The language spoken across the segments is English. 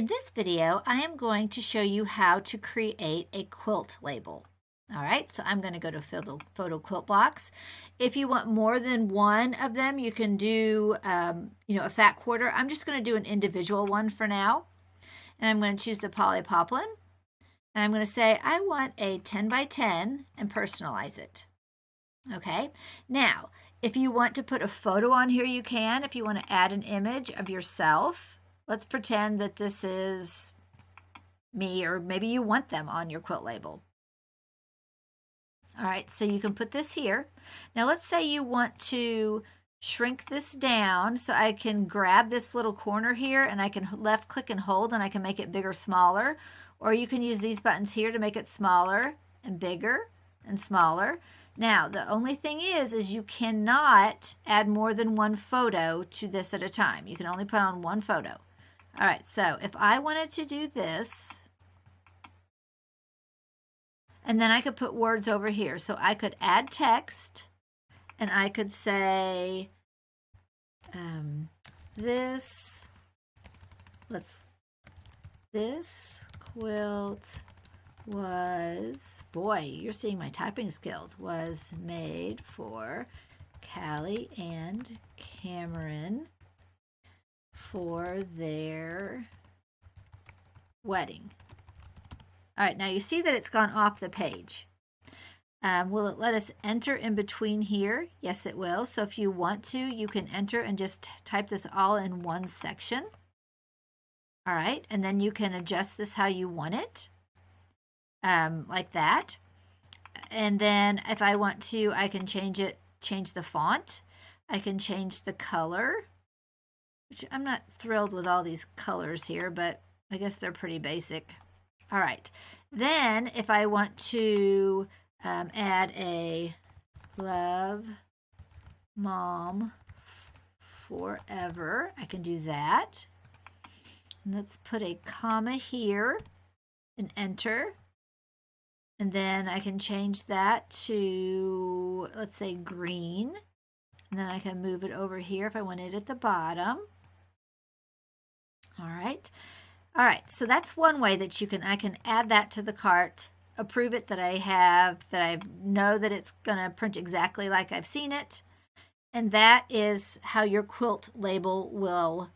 In this video, I am going to show you how to create a quilt label. All right, so I'm going to go to Photo Quilt Blocks. If you want more than one of them, you can do, a fat quarter. I'm just going to do an individual one for now. And I'm going to choose the polypoplin. And I'm going to say, I want a 10 by 10 and personalize it. Okay, now, if you want to put a photo on here, you can. If you want to add an image of yourself, let's pretend that this is me, or maybe you want them on your quilt label. All right, so you can put this here. Now let's say you want to shrink this down, so I can grab this little corner here and I can left click and hold and I can make it bigger, smaller. Or you can use these buttons here to make it smaller and bigger and smaller. Now, the only thing is you cannot add more than one photo to this at a time. You can only put on one photo. All right, so if I wanted to do this, and then I could put words over here. So I could add text, and I could say, this quilt was, boy, you're seeing my typing skills, was made for Callie and Cameron for their wedding. All right, now you see that it's gone off the page. Will it let us enter in between here? Yes, it will. So if you want to, you can enter and just type this all in one section. All right, and then you can adjust this how you want it, like that. And then if I want to, I can change the font. I can change the color, which I'm not thrilled with all these colors here, but I guess they're pretty basic. All right, then if I want to add a love mom forever, I can do that. And let's put a comma here and enter. And then I can change that to, let's say, green. And then I can move it over here if I want it at the bottom. All right. All right, so that's one way that I can add that to the cart, approve it that I know that it's gonna print exactly like I've seen it. And that is how your quilt label will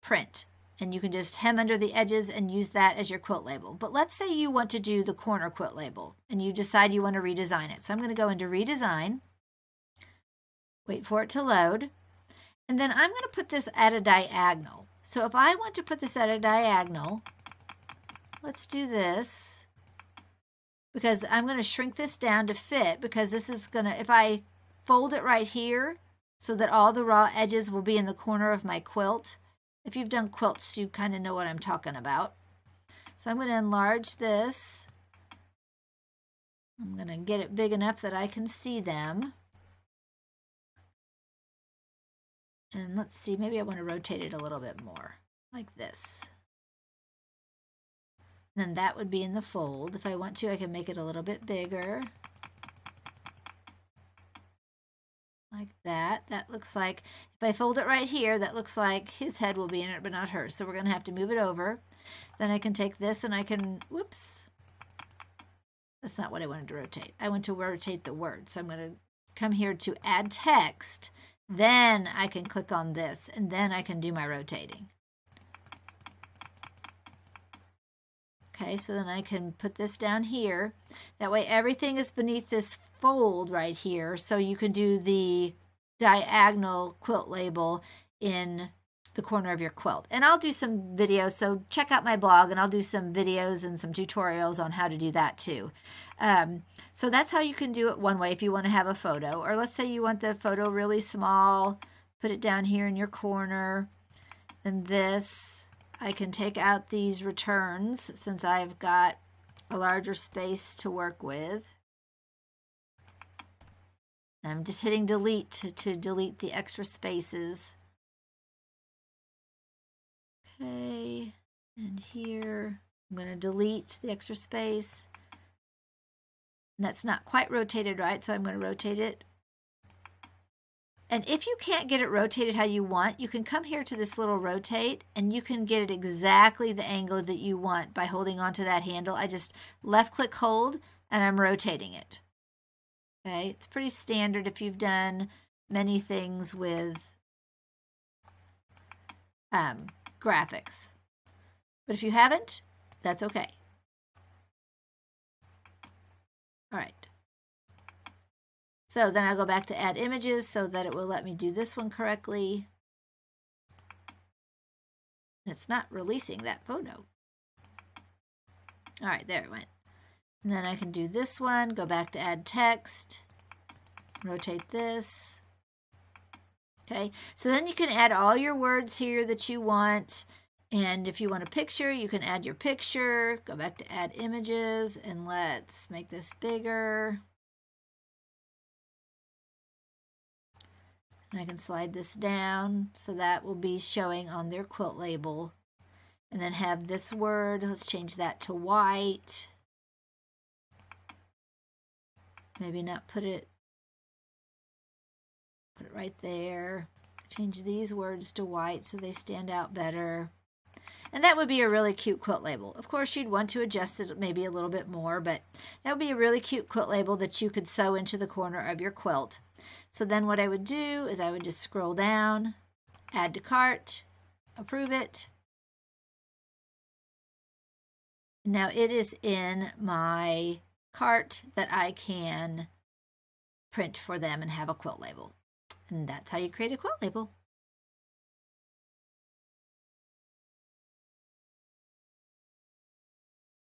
print. And you can just hem under the edges and use that as your quilt label. But let's say you want to do the corner quilt label and you decide you want to redesign it. So I'm gonna go into redesign, wait for it to load, and then I'm gonna put this at a diagonal. So if I want to put this at a diagonal, let's do this, because I'm going to shrink this down to fit, because this is going to, if I fold it right here so that all the raw edges will be in the corner of my quilt, if you've done quilts, you kind of know what I'm talking about. So I'm going to enlarge this. I'm going to get it big enough that I can see them. And let's see, maybe I want to rotate it a little bit more, like this. And then that would be in the fold. If I want to, I can make it a little bit bigger. Like that. That looks like, if I fold it right here, that looks like his head will be in it, but not hers. So we're going to have to move it over. Then I can take this and I can, whoops. That's not what I wanted to rotate. I want to rotate the word. So I'm going to come here to add text. Then I can click on this, and then I can do my rotating. Okay, so then I can put this down here. That way everything is beneath this fold right here, so you can do the diagonal quilt label in the corner of your quilt. And I'll do some videos, so check out my blog, and I'll do some videos and some tutorials on how to do that too. So that's how you can do it one way if you want to have a photo. Or let's say you want the photo really small, put it down here in your corner. And this, I can take out these returns since I've got a larger space to work with. I'm just hitting delete to delete the extra spaces. Okay, and here I'm going to delete the extra space. And that's not quite rotated right, so I'm going to rotate it And if you can't get it rotated how you want, you can come here to this little rotate and you can get it exactly the angle that you want by holding onto that handle. I just left click hold and I'm rotating it. Okay, it's pretty standard if you've done many things with graphics. But if you haven't, that's okay. All right. So then I'll go back to add images so that it will let me do this one correctly. It's not releasing that photo. All right, there it went. And then I can do this one, go back to add text, rotate this. Okay, so then you can add all your words here that you want. And if you want a picture, you can add your picture, go back to add images, and let's make this bigger. And I can slide this down so that will be showing on their quilt label. And then have this word, let's change that to white. Maybe not put it right there. Change these words to white so they stand out better. And that would be a really cute quilt label. Of course, you'd want to adjust it maybe a little bit more, but that would be a really cute quilt label that you could sew into the corner of your quilt. So then what I would do is I would just scroll down, add to cart, approve it. Now it is in my cart that I can print for them and have a quilt label. And that's how you create a quilt label.